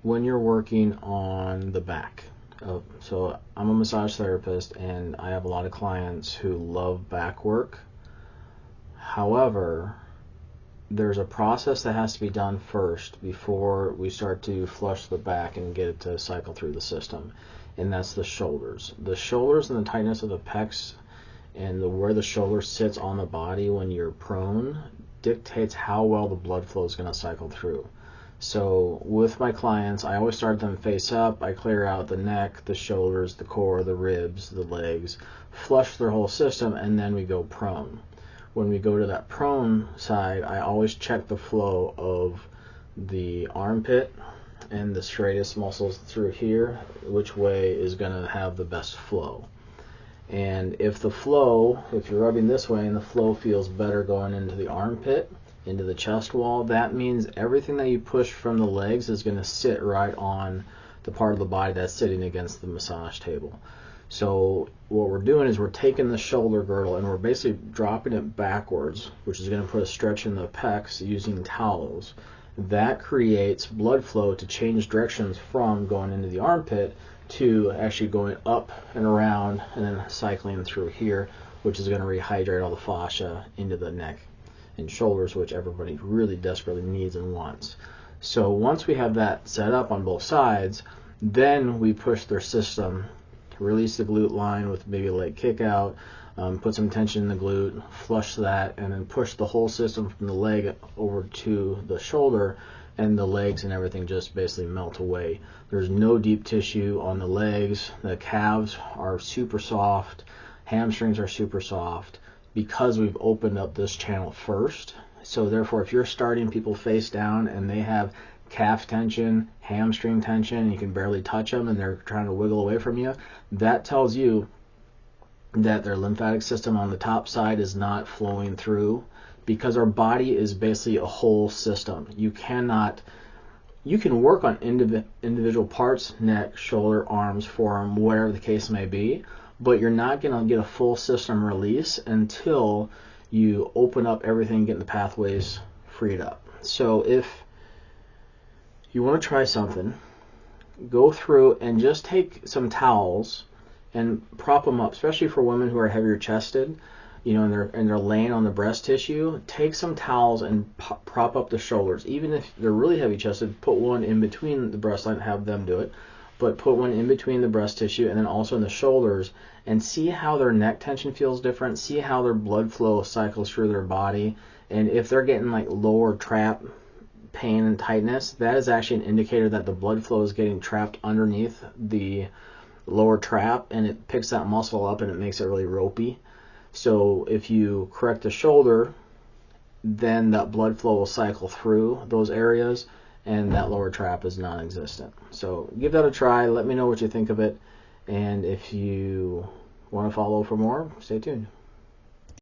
when you're working on the back. So I'm a massage therapist, and I have a lot of clients who love back work. However, there's a process that has to be done first before we start to flush the back and get it to cycle through the system, and that's the shoulders. The shoulders and the tightness of the pecs and where the shoulder sits on the body when you're prone dictates how well the blood flow is going to cycle through. So with my clients, I always start them face up. I clear out the neck, the shoulders, the core, the ribs, the legs, flush their whole system, and then we go prone. When we go to that prone side, I always check the flow of the armpit and the straightest muscles through here, which way is going to have the best flow. And if you're rubbing this way and the flow feels better going into the armpit, into the chest wall, that means everything that you push from the legs is going to sit right on the part of the body that's sitting against the massage table. So what we're doing is we're taking the shoulder girdle and we're basically dropping it backwards, which is going to put a stretch in the pecs using towels. That creates blood flow to change directions from going into the armpit to actually going up and around and then cycling through here, which is going to rehydrate all the fascia into the neck and shoulders, which everybody really desperately needs and wants. So once we have that set up on both sides, then we push their system, release the glute line with maybe a leg kick out, put some tension in the glute, flush that, and then push the whole system from the leg over to the shoulder, and the legs and everything just basically melt away. There's no deep tissue on the legs. The calves are super soft. Hamstrings are super soft because we've opened up this channel first. So therefore, if you're starting people face down and they have calf tension, hamstring tension, you can barely touch them and they're trying to wiggle away from you, that tells you that their lymphatic system on the top side is not flowing through, because our body is basically a whole system. You can work on individual parts, neck, shoulder, arms, forearm, whatever the case may be, but you're not going to get a full system release until you open up everything, get the pathways freed up. So if you want to try something, go through and just take some towels and prop them up, especially for women who are heavier chested, and they're laying on the breast tissue. Take some towels and prop up the shoulders. Even if they're really heavy chested, put one in between the breast line, have them do it, but put one in between the breast tissue and then also in the shoulders, and see how their neck tension feels different, see how their blood flow cycles through their body, and if they're getting like lower trap pain and tightness, that is actually an indicator that the blood flow is getting trapped underneath the lower trap, and it picks that muscle up and it makes it really ropey. So if you correct the shoulder, then that blood flow will cycle through those areas and that lower trap is non-existent. So give that a try. Let me know what you think of it. And if you want to follow for more, stay tuned.